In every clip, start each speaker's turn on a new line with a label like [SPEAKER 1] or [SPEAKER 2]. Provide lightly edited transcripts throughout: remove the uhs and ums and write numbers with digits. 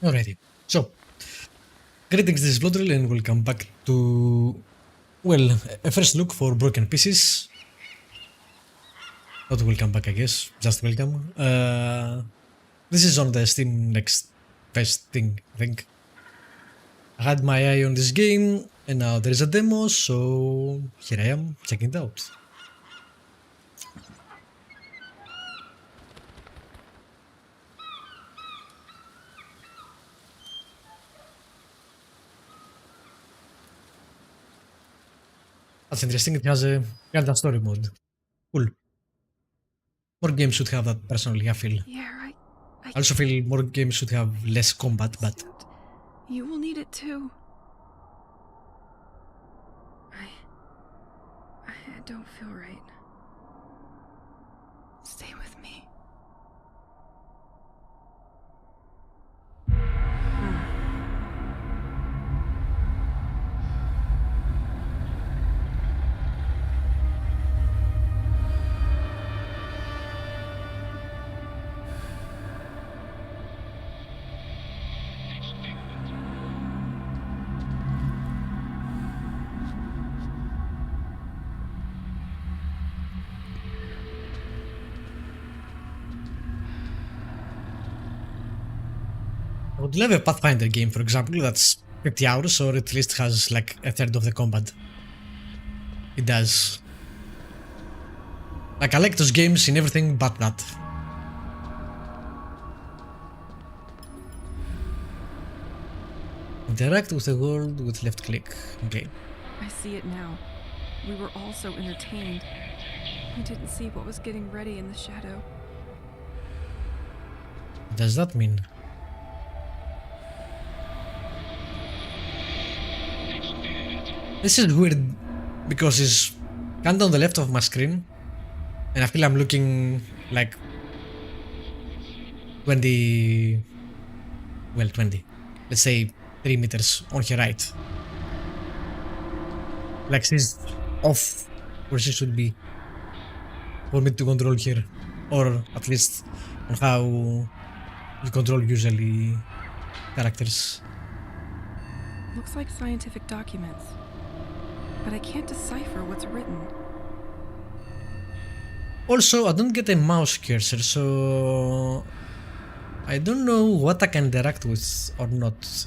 [SPEAKER 1] Alrighty. So, greetings, this is Bloodrill and welcome back to, well, a first look for Broken Pieces. Not welcome back, I guess, just welcome. This is on the Steam Next Best thing, I think. I had my eye on this game and now there is a demo, so here I am, checking it out. That's interesting, it has a kind of story mode. Cool. More games should have that personally, I feel.
[SPEAKER 2] Yeah, I
[SPEAKER 1] I also feel more games should have less combat, but
[SPEAKER 2] You will need it too. I don't feel right. Stay with me.
[SPEAKER 1] I would love a Pathfinder game, for example, that's 50 hours or at least has like a third of the combat. It does. Like, I like those games in everything but that. Interact with the world with left click. Okay.
[SPEAKER 2] I see it now. We were all so entertained. We didn't see what was getting ready in the shadow.
[SPEAKER 1] What does that mean? This is weird because it's kind of on the left of my screen and I feel I'm looking like 20, well 20, let's say 3 meters on her right. Like she's off where she should be for me to control her, or at least on how you control usually characters.
[SPEAKER 2] Looks like scientific documents. But I can't decipher what's written.
[SPEAKER 1] Also, I don't get a mouse cursor, so I don't know what I can interact with or not.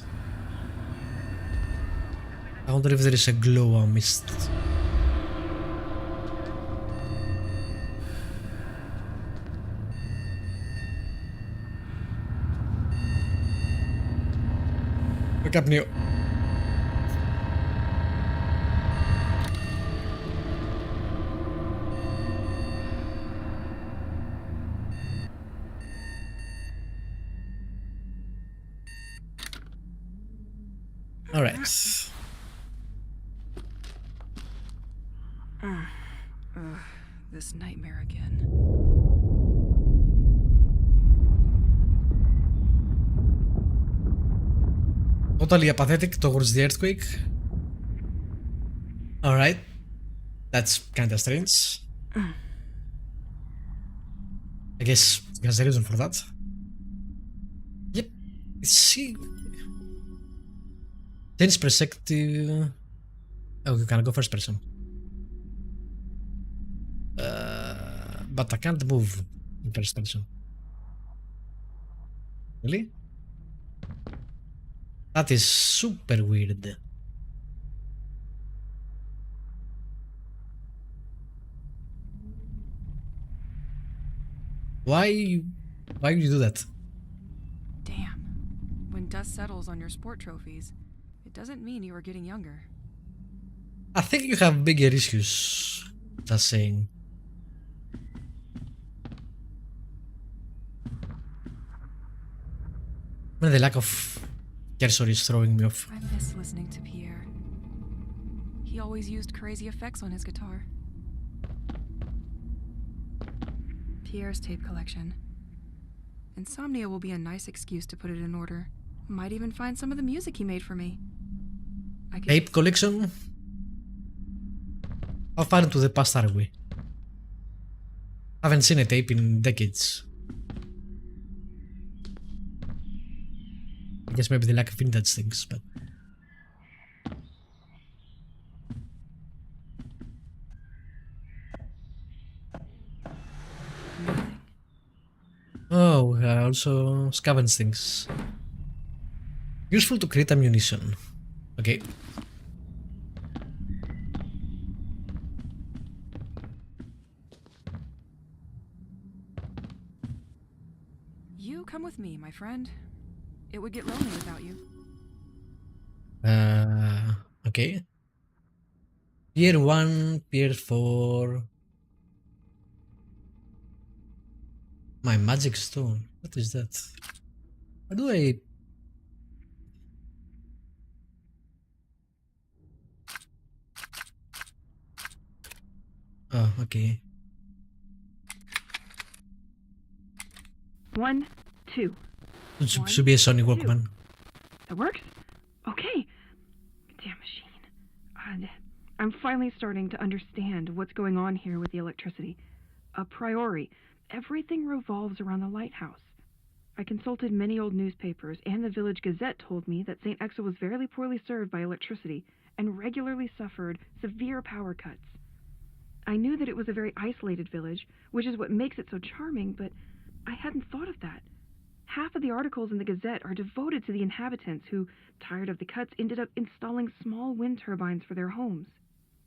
[SPEAKER 1] I wonder if there is a glow I missed. Wake up, Neo. Alright.
[SPEAKER 2] This nightmare again.
[SPEAKER 1] Totally apathetic towards the earthquake. Alright. That's kinda strange. I guess there's a reason for that. Yep. See. Change perspective. Oh, you can go first person. But I can't move in first person. Really? That is super weird. Why would you do that?
[SPEAKER 2] Damn. When dust settles on your sport trophies, it doesn't mean you are getting younger.
[SPEAKER 1] I think you have bigger issues. Just saying. The lack of cursor is throwing me off.
[SPEAKER 2] I miss listening to Pierre. He always used crazy effects on his guitar. Pierre's tape collection. Insomnia will be a nice excuse to put it in order. Might even find some of the music he made for me.
[SPEAKER 1] Tape collection? How far into the past are we? Haven't seen a tape in decades. I guess maybe they like vintage things, but...
[SPEAKER 2] Nothing.
[SPEAKER 1] Oh, also scavenge things. Useful to create ammunition. Okay.
[SPEAKER 2] You come with me, my friend. It would get lonely without you.
[SPEAKER 1] Okay. Pier 1, Pier 4. My magic stone. What is that? How do I... Oh, okay.
[SPEAKER 2] 1, 2.
[SPEAKER 1] It should be a Sony Walkman.
[SPEAKER 2] That works? Okay. Damn machine. I'm finally starting to understand what's going on here with the electricity. A priori, everything revolves around the lighthouse. I consulted many old newspapers, and the village gazette told me that Saint-Exil was very poorly served by electricity and regularly suffered severe power cuts. I knew that it was a very isolated village, which is what makes it so charming, but I hadn't thought of that. Half of the articles in the Gazette are devoted to the inhabitants who, tired of the cuts, ended up installing small wind turbines for their homes.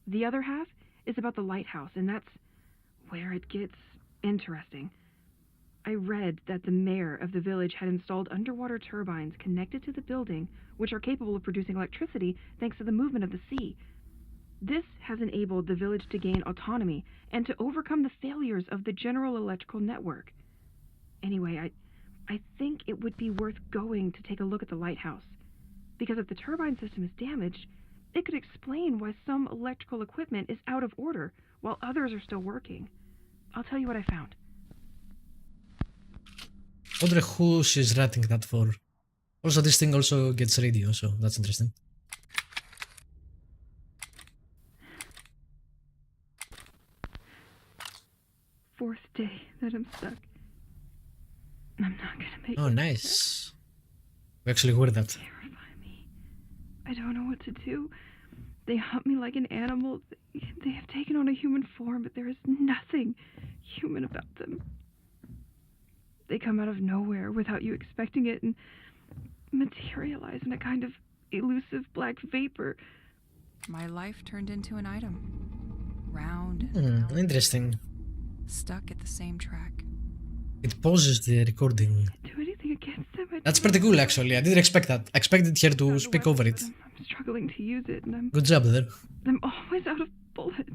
[SPEAKER 2] The other half is about the lighthouse, and that's where it gets interesting. I read that the mayor of the village had installed underwater turbines connected to the building, which are capable of producing electricity thanks to the movement of the sea. This has enabled the village to gain autonomy and to overcome the failures of the general electrical network. Anyway, I think it would be worth going to take a look at the lighthouse, because if the turbine system is damaged, it could explain why some electrical equipment is out of order while others are still working. I'll tell you what I found.
[SPEAKER 1] I wonder who she's writing that for. Also, this thing also gets radio, so that's interesting.
[SPEAKER 2] Fourth day that I'm stuck. I'm not gonna make it.
[SPEAKER 1] Oh, nice. We actually heard that.
[SPEAKER 2] Terrify me. I don't know what to do. They hunt me like an animal. They have taken on a human form, but there is nothing human about them. They come out of nowhere without you expecting it and materialize in a kind of elusive black vapor. My life turned into an item. Round and round,
[SPEAKER 1] Interesting.
[SPEAKER 2] stuck at the same track.
[SPEAKER 1] It pauses the recording.
[SPEAKER 2] Do anything against them.
[SPEAKER 1] That's pretty cool, actually. I didn't expect that. I expected her to speak over it.
[SPEAKER 2] I'm struggling to use it, and
[SPEAKER 1] Good job there.
[SPEAKER 2] I'm always out of bullets.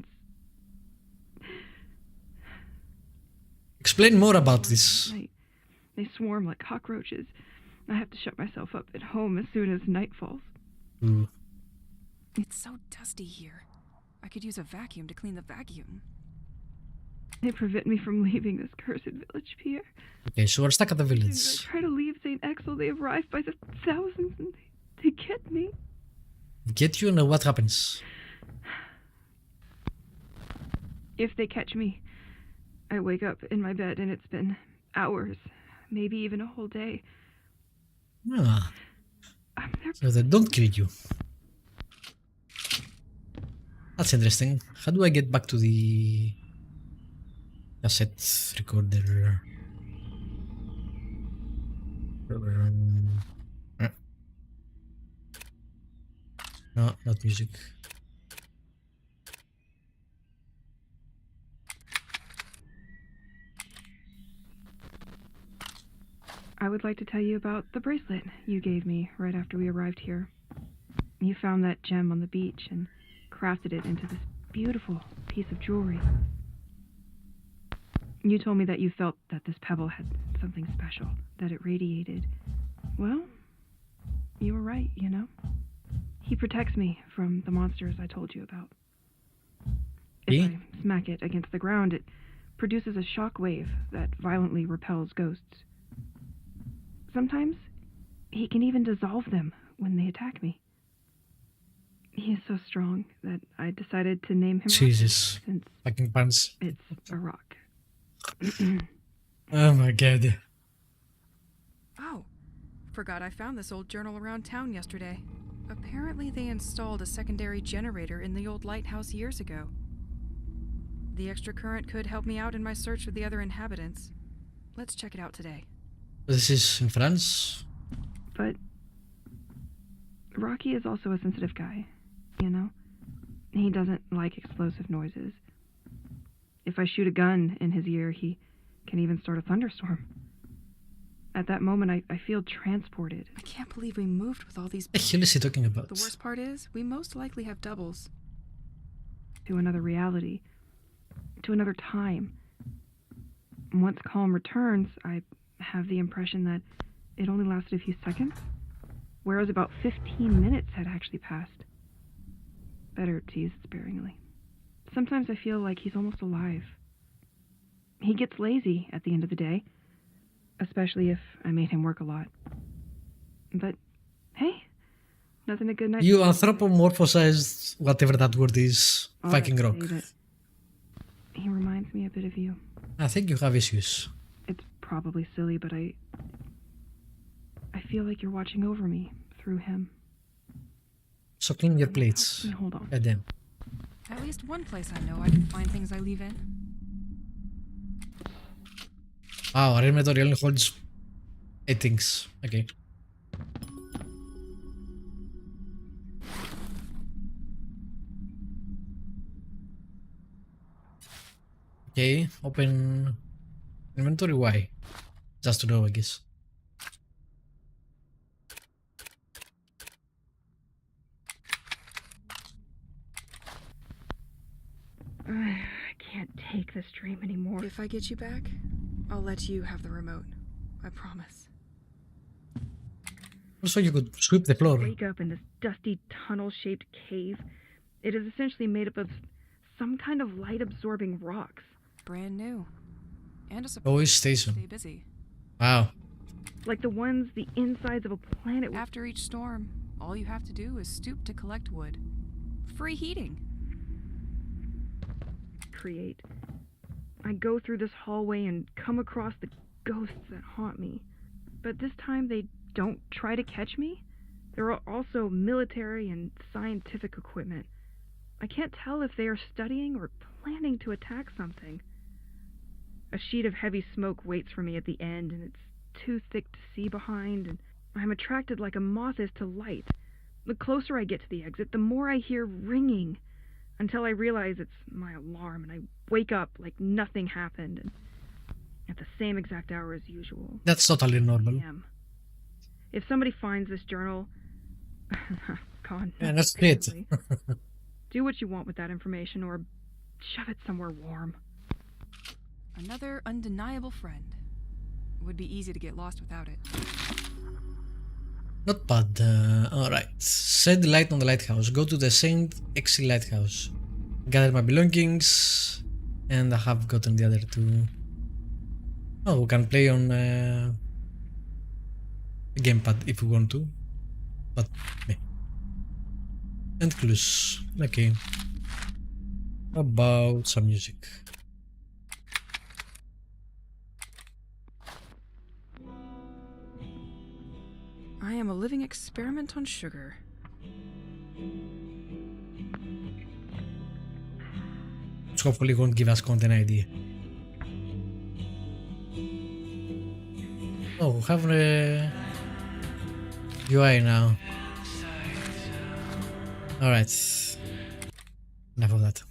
[SPEAKER 1] Explain more about this.
[SPEAKER 2] They swarm like cockroaches. I have to shut myself up at home as soon as night falls.
[SPEAKER 1] Ooh.
[SPEAKER 2] It's so dusty here. I could use a vacuum to clean the vacuum. They prevent me from leaving this cursed village, Pierre.
[SPEAKER 1] Okay, so we're stuck at the
[SPEAKER 2] As I
[SPEAKER 1] village.
[SPEAKER 2] try to leave Saint-Exil, they arrive by the thousands and they get me.
[SPEAKER 1] Get you and what happens?
[SPEAKER 2] If they catch me, I wake up in my bed and it's been hours, maybe even a whole day.
[SPEAKER 1] Ah,
[SPEAKER 2] I'm their
[SPEAKER 1] so they don't kill you. That's interesting. How do I get back to the cassette recorder? No, not music.
[SPEAKER 2] I would like to tell you about the bracelet you gave me right after we arrived here. You found that gem on the beach and crafted it into this beautiful piece of jewelry. You told me that you felt that this pebble had something special, that it radiated. Well, you were right, you know. He protects me from the monsters I told you about. If I smack it against the ground, it produces a shock wave that violently repels ghosts. Sometimes he can even dissolve them when they attack me. He is so strong that I decided to name him
[SPEAKER 1] Jesus.
[SPEAKER 2] Rock, since
[SPEAKER 1] Fucking pants.
[SPEAKER 2] it's a rock.
[SPEAKER 1] Oh my god.
[SPEAKER 2] Oh,
[SPEAKER 3] Forgot I found this old journal around town yesterday. Apparently they installed a secondary generator in the old lighthouse years ago. The extra current could help me out in my search for the other inhabitants. Let's check it out today.
[SPEAKER 1] This is in France.
[SPEAKER 2] But Rocky is also a sensitive guy, you know? He doesn't like explosive noises. If I shoot a gun in his ear, he can even start a thunderstorm. At that moment, I feel transported.
[SPEAKER 3] I can't believe we moved with all these
[SPEAKER 1] What the hell is he talking about?
[SPEAKER 3] The worst part is, we most likely have doubles.
[SPEAKER 2] To another reality. To another time. Once calm returns, I have the impression that it only lasted a few seconds, whereas about 15 minutes had actually passed. Better tease sparingly. Sometimes I feel like he's almost alive. He gets lazy at the end of the day, especially if I made him work a lot. But, hey, nothing a good night.
[SPEAKER 1] You anthropomorphized whatever that word is, fucking rock.
[SPEAKER 2] He reminds me a bit of you.
[SPEAKER 1] I think you have issues.
[SPEAKER 2] It's probably silly, but I feel like you're watching over me through him.
[SPEAKER 1] So clean your plates.
[SPEAKER 2] Hold on.
[SPEAKER 1] Goddamn.
[SPEAKER 3] At least one place I know I can find things I leave in.
[SPEAKER 1] Wow, our inventory only holds 8 things. Okay. Okay, open inventory. Why? Just to know, I guess.
[SPEAKER 2] I can't take this dream anymore.
[SPEAKER 3] If I get you back, I'll let you have the remote. I promise.
[SPEAKER 1] Also, you could sweep the floor.
[SPEAKER 2] Wake up in this dusty tunnel-shaped cave. It is essentially made up of some kind of light-absorbing rocks.
[SPEAKER 3] Brand new. And a
[SPEAKER 1] Always station.
[SPEAKER 3] Stay busy.
[SPEAKER 1] Wow.
[SPEAKER 2] Like the ones the insides of a planet.
[SPEAKER 3] After each storm, all you have to do is stoop to collect wood. Free heating.
[SPEAKER 2] Create. I go through this hallway and come across the ghosts that haunt me. But this time they don't try to catch me. There are also military and scientific equipment. I can't tell if they are studying or planning to attack something. A sheet of heavy smoke waits for me at the end, and it's too thick to see behind, and I'm attracted like a moth is to light. The closer I get to the exit, the more I hear ringing, until I realize it's my alarm, and I wake up like nothing happened, and at the same exact hour as usual.
[SPEAKER 1] That's totally normal.
[SPEAKER 2] Damn. If somebody finds this journal, God,
[SPEAKER 1] Yeah, that's great.
[SPEAKER 2] do what you want with that information, or shove it somewhere warm.
[SPEAKER 3] Another undeniable friend. It would be easy to get lost without it.
[SPEAKER 1] Not bad. Alright. Set the light on the lighthouse. Go to the Saint-Exil lighthouse. Gather my belongings. And I have gotten the other two. Oh, we can play on the gamepad if we want to. But, meh. And clues. Okay. How about some music?
[SPEAKER 3] I am a living experiment on sugar.
[SPEAKER 1] Which hopefully won't give us content idea. Oh, we have a UI now. Alright. Enough of that.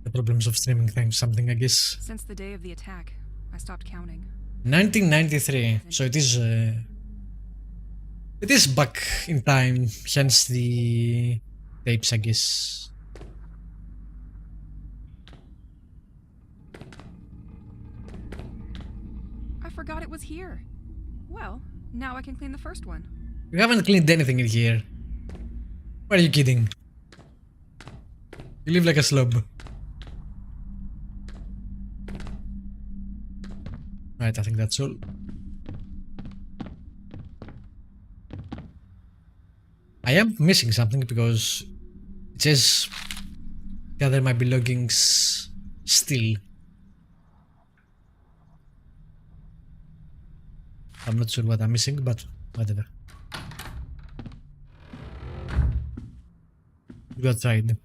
[SPEAKER 1] The problems of streaming things, something I guess.
[SPEAKER 3] Since the day of the attack, I stopped counting.
[SPEAKER 1] 1993, so it is back in time, hence the tapes, I guess.
[SPEAKER 3] I forgot it was here. Well, now I can clean the first one.
[SPEAKER 1] You haven't cleaned anything in here. What are you kidding? You live like a slob. Right, I think that's all. I am missing something because it says gather my belongings still. I'm not sure what I'm missing, but whatever. Go outside.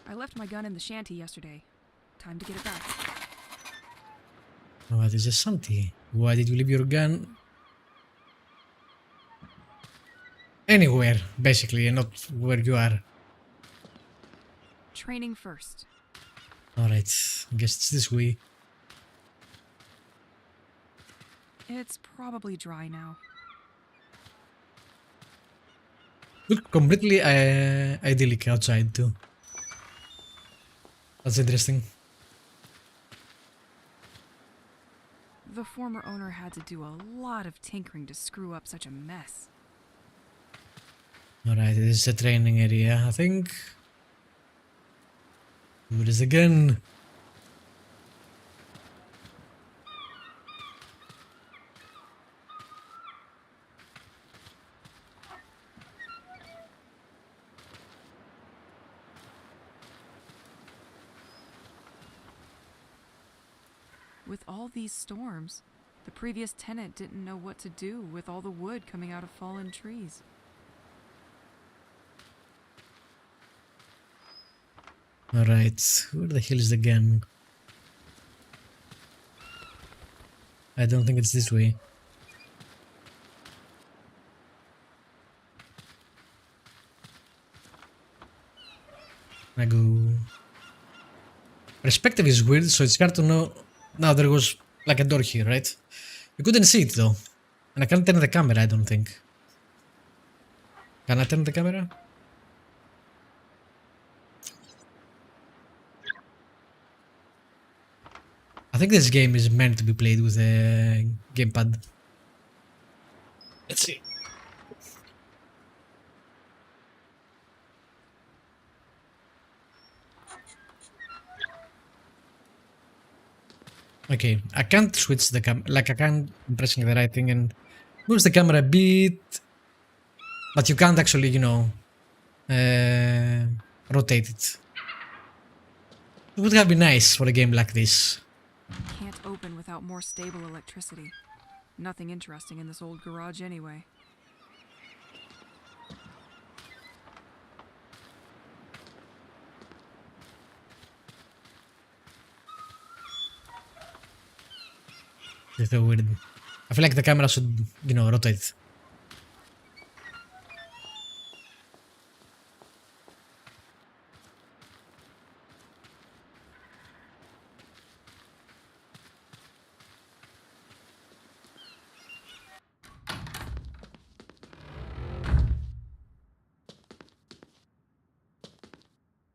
[SPEAKER 3] I left my gun in the shanty yesterday. Time to get it back.
[SPEAKER 1] What is a Santi? Why did you leave your gun? Anywhere, basically, and not where you are.
[SPEAKER 3] Training first.
[SPEAKER 1] Alright, I guess it's this way.
[SPEAKER 3] It's probably dry now.
[SPEAKER 1] Look completely idyllic outside too. That's interesting.
[SPEAKER 3] The former owner had to do a lot of tinkering to screw up such a mess.
[SPEAKER 1] Alright, this is a training area, I think. Where is the gun?
[SPEAKER 3] With all these storms, the previous tenant didn't know what to do with all the wood coming out of fallen trees.
[SPEAKER 1] Alright, where the hell is the gun? I don't think it's this way. I go. Perspective is weird, so it's hard to know. Now there was like a door here, right? You couldn't see it though. And I can't turn the camera, I don't think. Can I turn the camera? I think this game is meant to be played with a gamepad. Let's see. Okay, I can't switch the camera, like I can't pressing the right thing and moves the camera a bit, but you can't actually, you know, rotate it. It would have been nice for a game like this.
[SPEAKER 3] Can't open without more stable electricity. Nothing interesting in this old garage anyway.
[SPEAKER 1] It's so weird. I feel like the camera should, you know, rotate.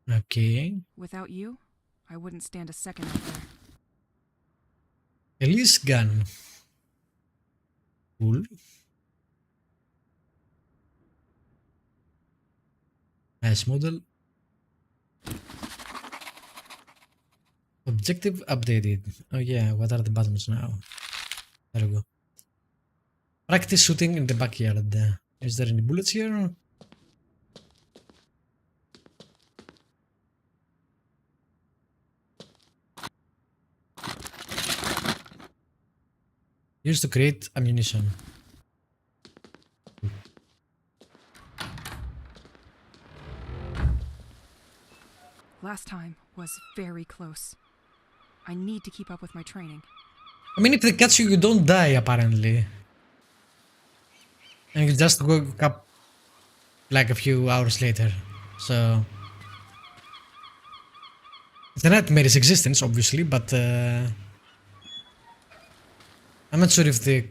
[SPEAKER 1] Okay.
[SPEAKER 3] Without you, I wouldn't stand a second out there.
[SPEAKER 1] Elise gun. Cool. Nice model. Objective updated. Oh yeah, what are the buttons now? There we go. Practice shooting in the backyard. Is there any bullets here? Used to create ammunition.
[SPEAKER 3] Last time was very close. I need to keep up with my training.
[SPEAKER 1] I mean, if they catch you, you don't die, apparently. And you just wake up like a few hours later. So... it's a nightmare's existence, obviously, but... I'm not sure if the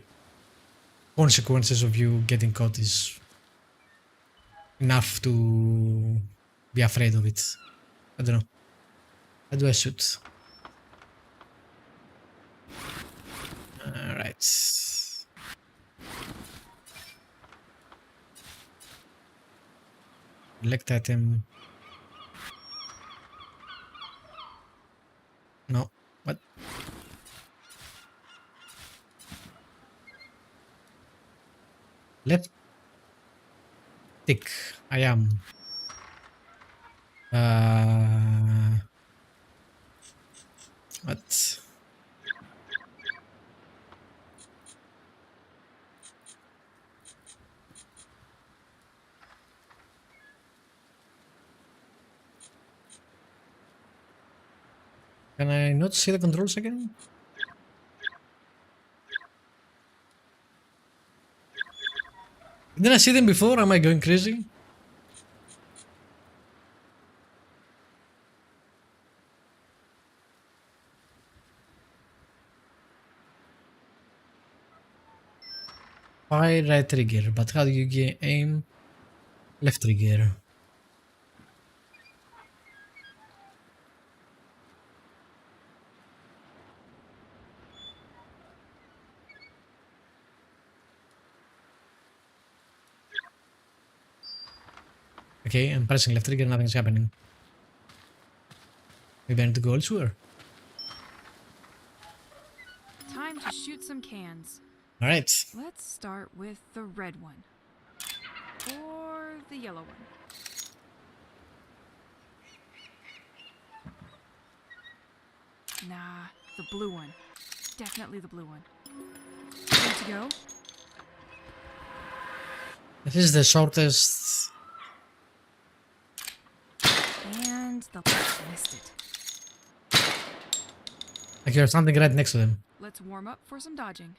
[SPEAKER 1] consequences of you getting caught is enough to be afraid of it. I don't know. How do I shoot? Alright. Select item. No. What? Left tick. I am. What? Can I not see the controls again? Didn't I see them before? Am I going crazy? Fire right trigger, but how do you aim? Left trigger. Okay, I'm pressing left trigger, nothing's happening. Maybe I need to go elsewhere.
[SPEAKER 3] Time to shoot some cans.
[SPEAKER 1] Alright.
[SPEAKER 3] Let's start with the red one. Or the yellow one. Nah, the blue one. Definitely the blue one. Ready to go?
[SPEAKER 1] This is the shortest.
[SPEAKER 3] And the missed it.
[SPEAKER 1] I hear something right next to them.
[SPEAKER 3] Let's warm up for some dodging.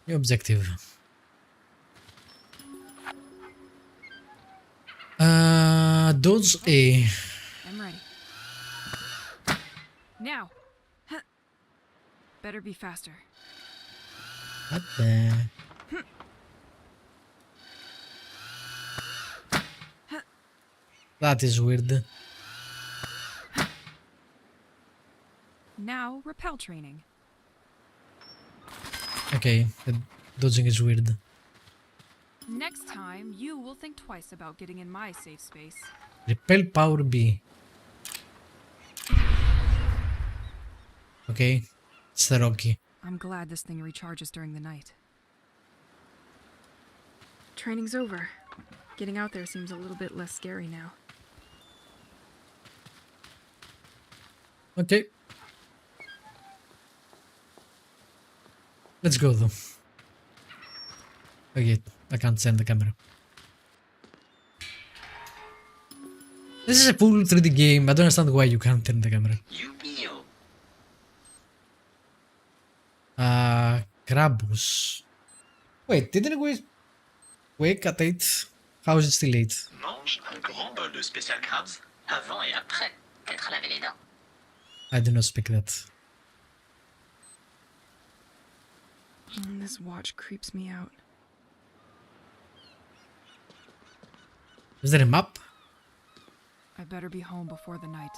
[SPEAKER 1] New objective. Dodge A.
[SPEAKER 3] I'm ready. Now. Huh. Better be faster.
[SPEAKER 1] What the? That is weird.
[SPEAKER 3] Now, rappel training.
[SPEAKER 1] Okay, the dodging is weird.
[SPEAKER 3] Next time, you will think twice about getting in my safe space.
[SPEAKER 1] Repel power B. Okay, it's the Rocky.
[SPEAKER 3] I'm glad this thing recharges during the night. Training's over. Getting out there seems a little bit less scary now.
[SPEAKER 1] Okay. Let's go though. Okay, I can't send the camera. This is a full 3D game. I don't understand why you can't turn the camera. Krabus. Wait, didn't we wake at 8? How is it still 8?
[SPEAKER 4] Mange un grand bol de spécial crabs avant et après t'être lavé les dents.
[SPEAKER 1] I do not speak that.
[SPEAKER 3] This watch creeps me out.
[SPEAKER 1] Is there a map?
[SPEAKER 3] I better be home before the night.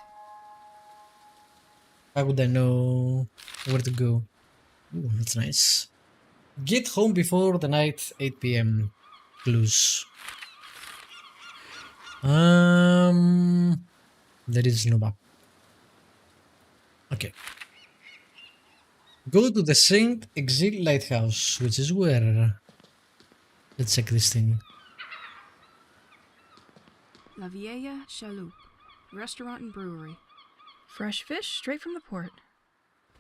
[SPEAKER 1] How would I know where to go? Ooh, that's nice. Get home before the night, 8 p.m. Clues. There is no map. Okay. Go to the Saint-Exil lighthouse, which is where? Let's check this thing.
[SPEAKER 3] La Vieille Chaloupe, restaurant and brewery. Fresh fish straight from the port.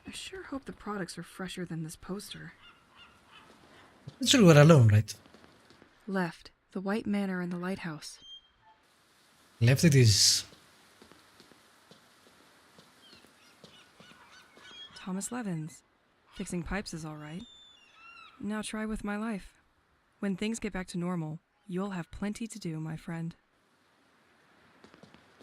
[SPEAKER 3] I sure hope the products are fresher than this poster.
[SPEAKER 1] Actually, we're alone, right?
[SPEAKER 3] Left, the White Manor and the lighthouse.
[SPEAKER 1] Left it is.
[SPEAKER 3] Thomas Levins. Fixing pipes is all right. Now try with my life. When things get back to normal, you'll have plenty to do, my friend.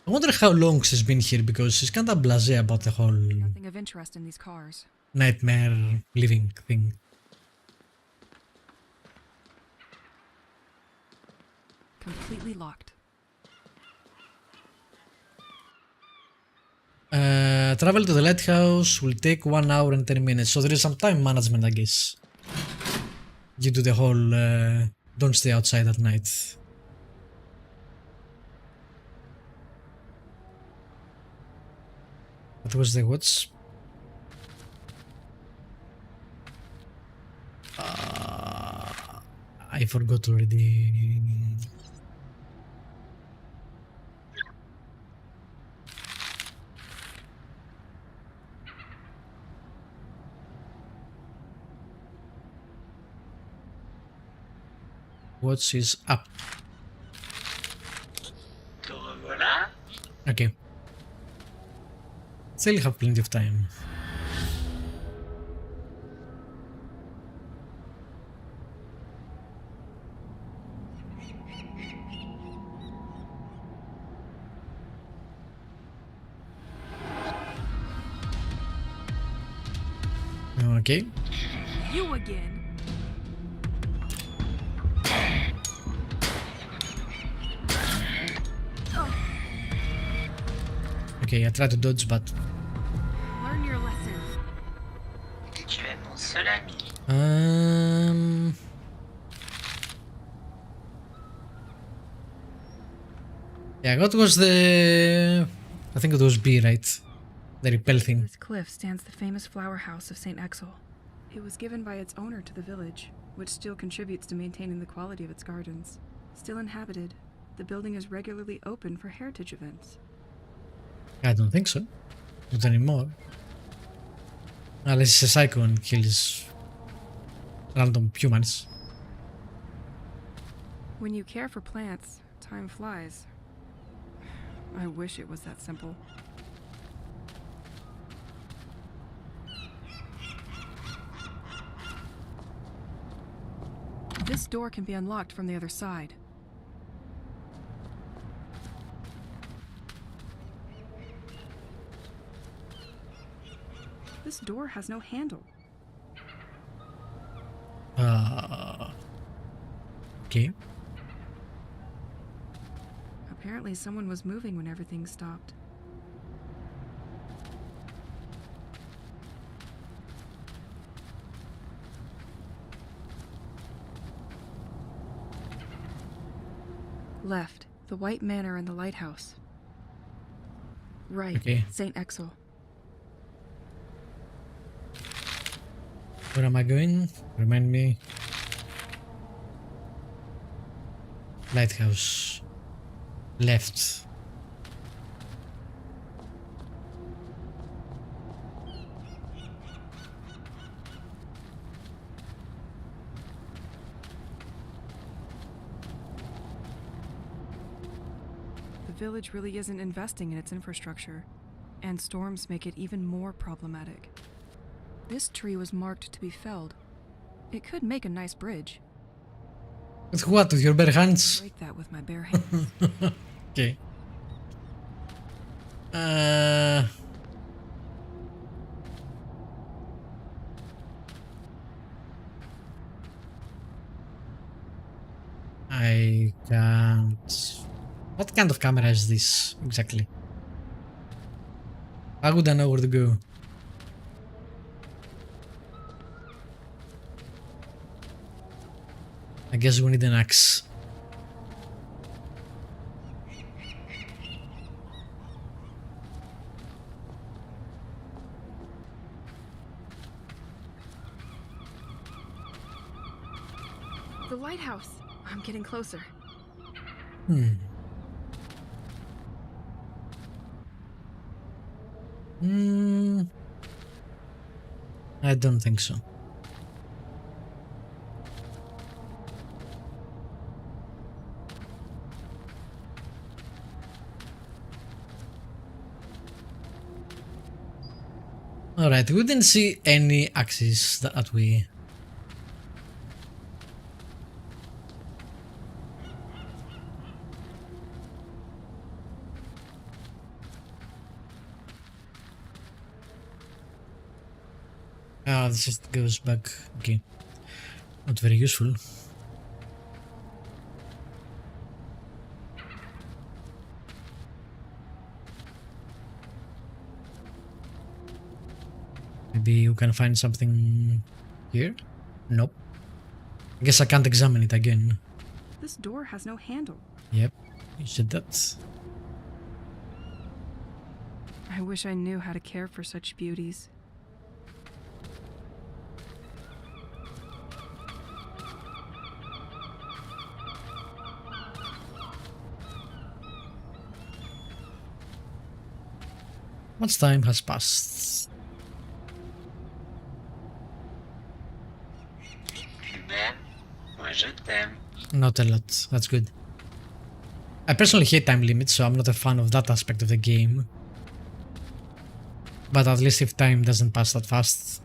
[SPEAKER 1] I wonder how long she's been here because she's kind of blasé about the whole
[SPEAKER 3] Nothing of interest in these cars.
[SPEAKER 1] nightmare living thing.
[SPEAKER 3] Completely locked.
[SPEAKER 1] Travel to the lighthouse will take 1 hour and 10 minutes, so there is some time management, I guess. Due to the whole don't stay outside at night. What was the what's? I forgot already. Watch is up.
[SPEAKER 4] Te revoilà.
[SPEAKER 1] Okay. Still have plenty of time. Okay.
[SPEAKER 3] You again.
[SPEAKER 1] Okay, I tried to dodge, but
[SPEAKER 3] Learn your lesson.
[SPEAKER 4] Tu es mon seul ami.
[SPEAKER 1] Yeah, what was the... I think it was B, right? The repel thing.
[SPEAKER 3] This cliff stands the famous flower house of Saint-Exil. It was given by its owner to the village, which still contributes to maintaining the quality of its gardens. Still inhabited, the building is regularly open for heritage events.
[SPEAKER 1] I don't think so. Not anymore. Unless it's a psycho and kills random humans.
[SPEAKER 3] When you care for plants, time flies. I wish it was that simple. This door can be unlocked from the other side. This door has no handle.
[SPEAKER 1] Okay.
[SPEAKER 3] Apparently someone was moving when everything stopped. Left, the White Manor and the lighthouse. Right,
[SPEAKER 1] Okay.
[SPEAKER 3] Saint-Exil.
[SPEAKER 1] Where am I going? Remind me. Lighthouse. Left.
[SPEAKER 3] The village really isn't investing in its infrastructure, and storms make it even more problematic. This tree was marked to be felled. It could make a nice bridge.
[SPEAKER 1] With what? With your bare hands?
[SPEAKER 3] Break that with my bare hands.
[SPEAKER 1] Okay. I can't... What kind of camera is this, exactly? How would I know where to go? I guess we need an axe.
[SPEAKER 3] The lighthouse! I'm getting closer.
[SPEAKER 1] I don't think so. Alright, we didn't see any axes that we... Ah, this just goes back. Okay. Not very useful. Maybe you can find something here? Nope. I guess I can't examine it again.
[SPEAKER 3] This door has no handle.
[SPEAKER 1] Yep, you said that.
[SPEAKER 3] I wish I knew how to care for such beauties.
[SPEAKER 1] Much time has passed.
[SPEAKER 4] Tu m'aimes? Moi Je t'aime.
[SPEAKER 1] Not a lot. That's good. I personally hate time limits, so I'm not a fan of that aspect of the game. But at least if time doesn't pass that fast.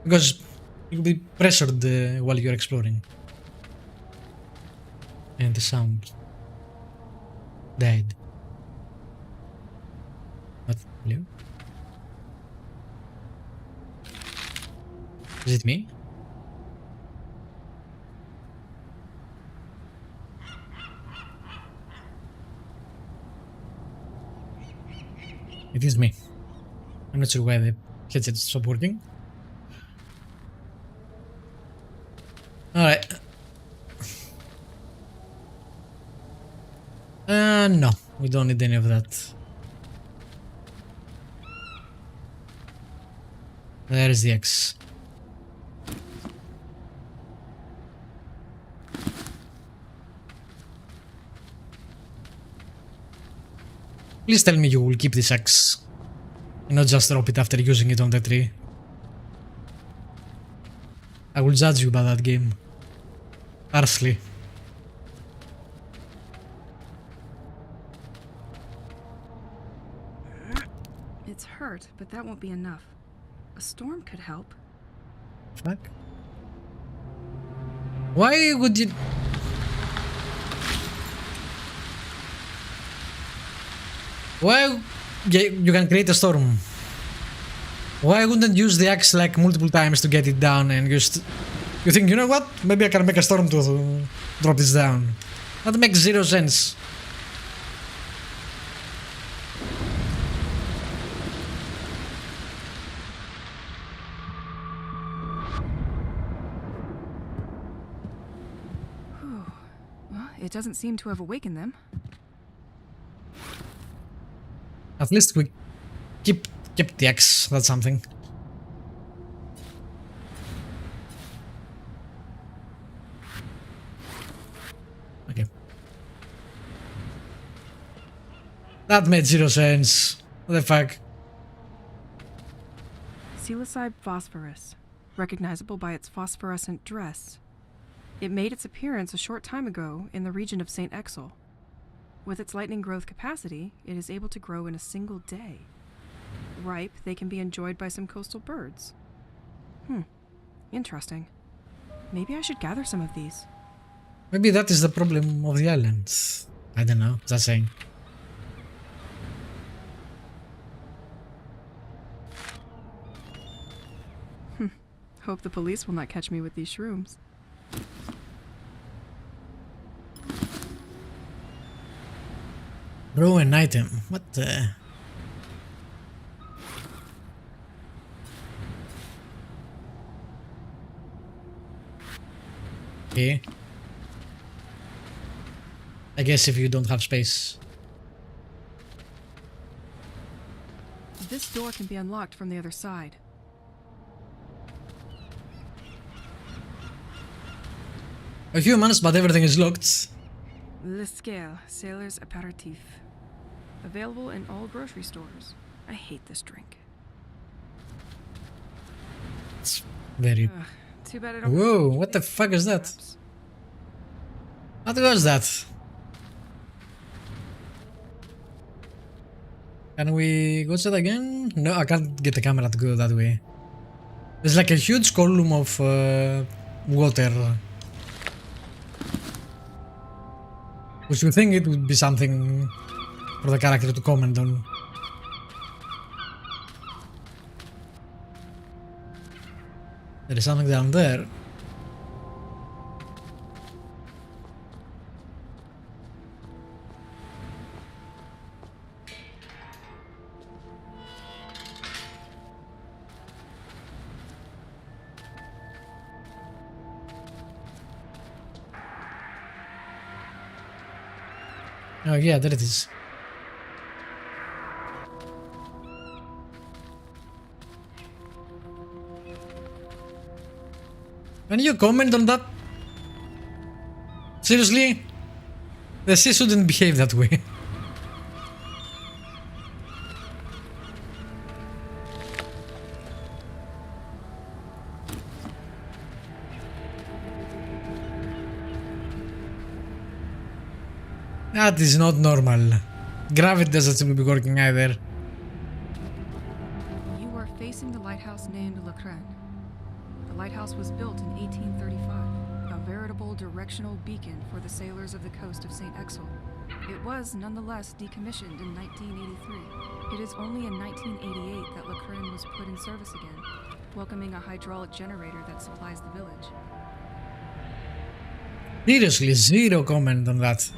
[SPEAKER 1] Because you'll be pressured while you're exploring. And the sound died. What? Hello? Is it me? It is me. I'm not sure why the headset stopped working. Alright. No, we don't need any of that. There is the X. Please tell me you will keep this X and not just drop it after using it on the tree. I will judge you by that game. Harshly.
[SPEAKER 3] It's hurt, but that won't be enough. A storm could help.
[SPEAKER 1] Fuck. Why would you... Why... Yeah, you can create a storm. Why wouldn't use the axe like multiple times to get it down and just... You think, you know what? Maybe I can make a storm to drop this down. That makes zero sense.
[SPEAKER 3] Well, it doesn't seem to have awakened them.
[SPEAKER 1] At least we kept the axe. That's something. Okay. That made zero sense. What the fuck?
[SPEAKER 3] Psilocybe phosphorus, recognizable by its phosphorescent dress. It made its appearance a short time ago in the region of Saint-Exil. With its lightning growth capacity, it is able to grow in a single day. Ripe, they can be enjoyed by some coastal birds. Interesting. Maybe I should gather some of these.
[SPEAKER 1] Maybe that is the problem of the island. I don't know. Just saying.
[SPEAKER 3] Hope the police will not catch me with these shrooms.
[SPEAKER 1] Grow an item. What the... Okay. I guess if you don't have space.
[SPEAKER 3] This door can be unlocked from the other side.
[SPEAKER 1] A humans, but everything is locked.
[SPEAKER 3] Le Scale, Sailor's Aperitif. Available in all grocery stores. I hate this drink.
[SPEAKER 1] It's very...
[SPEAKER 3] Too bad I don't...
[SPEAKER 1] Whoa, what the fuck is that? What was that? Can we go to that again? No, I can't get the camera to go that way. There's like a huge column of water. Which you think it would be something for the character to comment on. There is something down there. Oh yeah, there it is. Can you comment on that? Seriously? The sea shouldn't behave that way. That is not normal. Gravity doesn't seem to be working either.
[SPEAKER 3] You are facing the lighthouse named Le Crane. The lighthouse was built in 1835, a veritable directional beacon for the sailors of the coast of Saint-Exil. It was nonetheless decommissioned in 1983. It is only in 1988 that Le Crane was put in service again, welcoming a hydraulic generator that supplies the village.
[SPEAKER 1] Seriously, zero comment on that.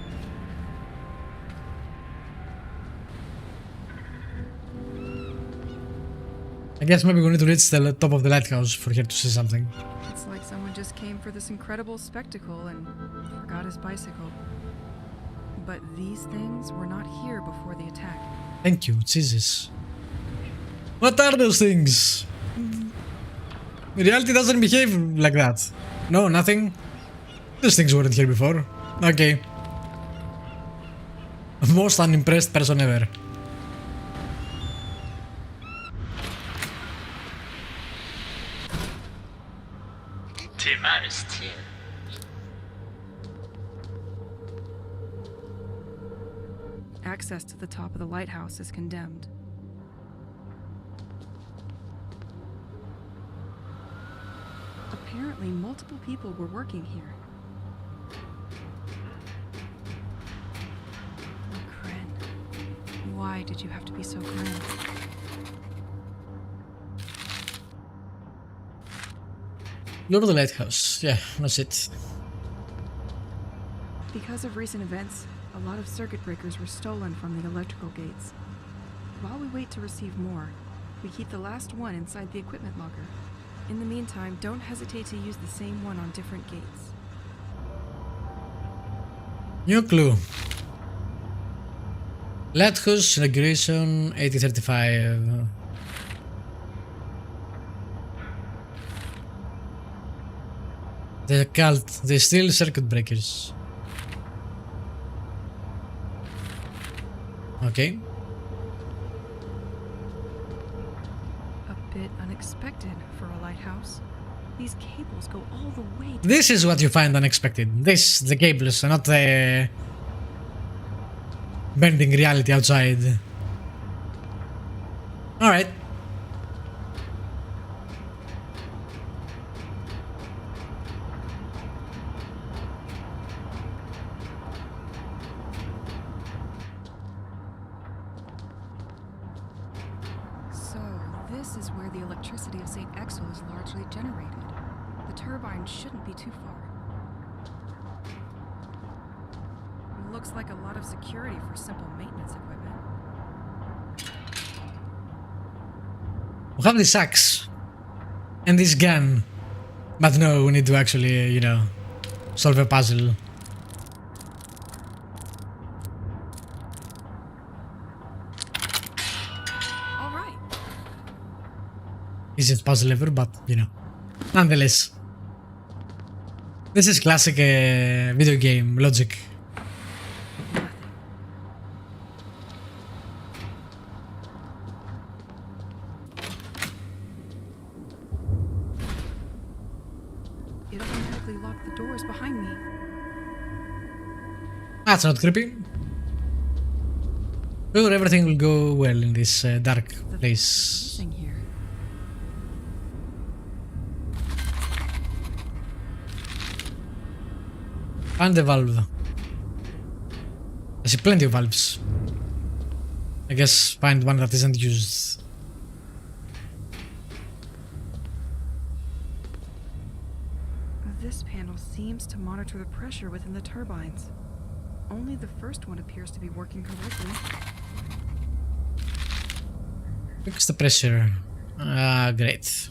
[SPEAKER 1] I guess maybe we need to reach the top of the lighthouse for her to see something.
[SPEAKER 3] It's like someone just came for this incredible spectacle and forgot his bicycle. But these things were not here before the attack.
[SPEAKER 1] Thank you, Jesus. What are those things? Reality doesn't behave like that. No, nothing. Those things weren't here before. Okay. Most unimpressed person ever.
[SPEAKER 4] Tes mains le style.
[SPEAKER 3] Access to the top of the lighthouse is condemned. Apparently, multiple people were working here. Grin. Why did you have to be so grim?
[SPEAKER 1] Go to the lighthouse. Yeah, that's it.
[SPEAKER 3] Because of recent events, a lot of circuit breakers were stolen from the electrical gates. While we wait to receive more, we keep the last one inside the equipment locker. In the meantime, don't hesitate to use the same one on different gates.
[SPEAKER 1] New clue. Lighthouse Regulation 8035. The cult, they steal circuit breakers. Okay.
[SPEAKER 3] A bit unexpected for a lighthouse. These cables go all the way to...
[SPEAKER 1] This is what you find unexpected. This, the cables, not the bending reality outside. Alright.
[SPEAKER 3] So, this is where the electricity of Saint-Exil is largely generated. The turbine shouldn't be too far. Looks like a lot of security for simple maintenance equipment.
[SPEAKER 1] We have this axe and this gun, but no, we need to actually, you know, solve a puzzle.
[SPEAKER 3] All right.
[SPEAKER 1] Easiest puzzle ever, but you know, nonetheless. This is classic video game logic.
[SPEAKER 3] It automatically locked the doors behind me.
[SPEAKER 1] That's not creepy. Sure, everything will go well in this dark place.
[SPEAKER 3] Missing here.
[SPEAKER 1] Find the valve. I see plenty of valves. I guess find one that isn't used.
[SPEAKER 3] This panel seems to monitor the pressure within the turbines. Only the first one appears to be working correctly.
[SPEAKER 1] Fix the pressure. Ah, great.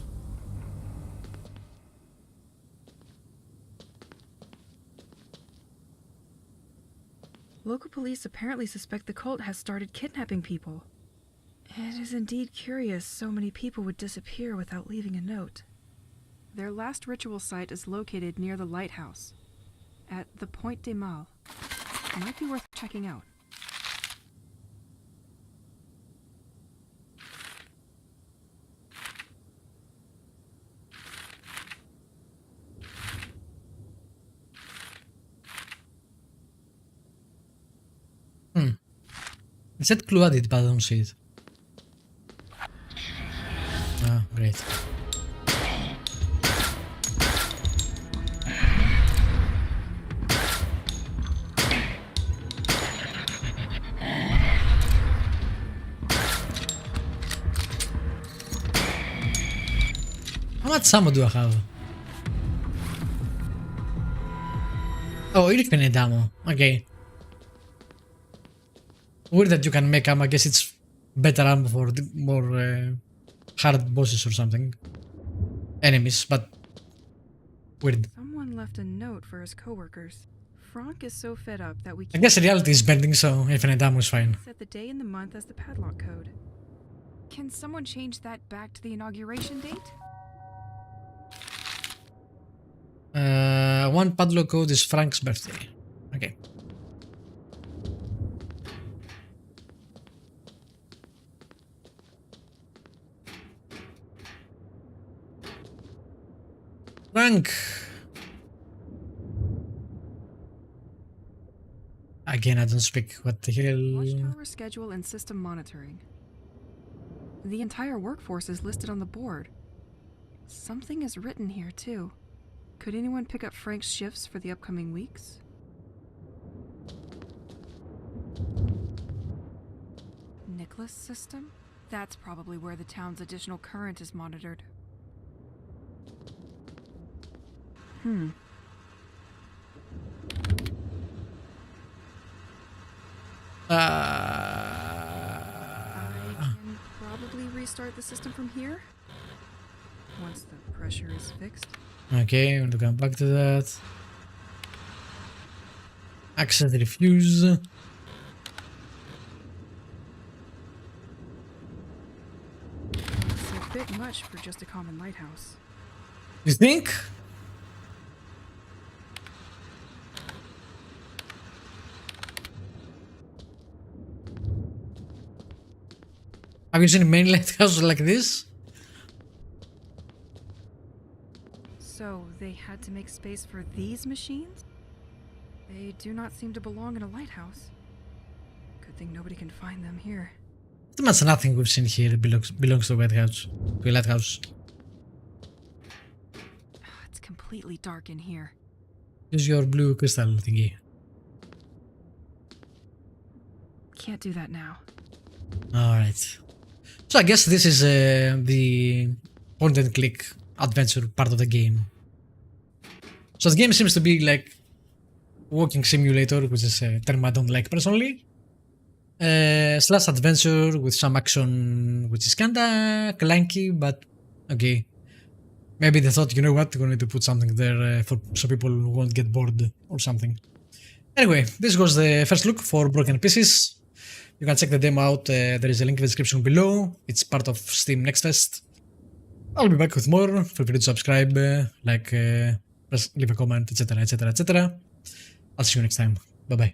[SPEAKER 3] Local police apparently suspect the cult has started kidnapping people. It is indeed curious so many people would disappear without leaving a note. Their last ritual site is located near the lighthouse, at the Point des Mâles. Might be worth checking out.
[SPEAKER 1] It said clue added, but I don't see it. Ah, great. How much ammo do I have? Oh, infinite ammo. Okay. Weird that you can make ammo. I guess it's better ammo for the more hard bosses or something. Enemies, but weird.
[SPEAKER 3] Someone left a note for his coworkers. Frank is so fed up that we
[SPEAKER 1] I guess reality is bending, so infinite ammo is fine.
[SPEAKER 3] set the day and the month as the padlock code. Can someone change that back to the inauguration date?
[SPEAKER 1] One padlock code is Frank's birthday. Okay. Frank. Again, I don't speak. What the hell?
[SPEAKER 3] Watchtower schedule and system monitoring. The entire workforce is listed on the board. Something is written here, too. Could anyone pick up Frank's shifts for the upcoming weeks? Nicholas system? That's probably where the town's additional current is monitored. I can probably restart the system from here once the pressure is fixed.
[SPEAKER 1] Okay, I'm going to come back to that. Access refuse.
[SPEAKER 3] It's a bit much for just a common lighthouse.
[SPEAKER 1] You think? Have you seen many lighthouses like this?
[SPEAKER 3] So they had to make space for these machines? They do not seem to belong in a lighthouse. Good thing nobody can find them here.
[SPEAKER 1] Pretty much nothing we've seen here belongs to a lighthouse. To a lighthouse.
[SPEAKER 3] It's completely dark in here.
[SPEAKER 1] Use your blue crystal thingy.
[SPEAKER 3] Can't do that now.
[SPEAKER 1] Alright. So I guess this is the point and click adventure part of the game. So the game seems to be like walking simulator, which is a term I don't like personally. Slash adventure with some action, which is kinda clunky, but okay. Maybe they thought, you know what, we're going to put something there so people won't get bored or something. Anyway, this was the first look for Broken Pieces. You can check the demo out, there is a link in the description below. It's part of Steam Next Fest. I'll be back with more. Feel free to subscribe, leave a comment, etc. I'll see you next time. Bye bye.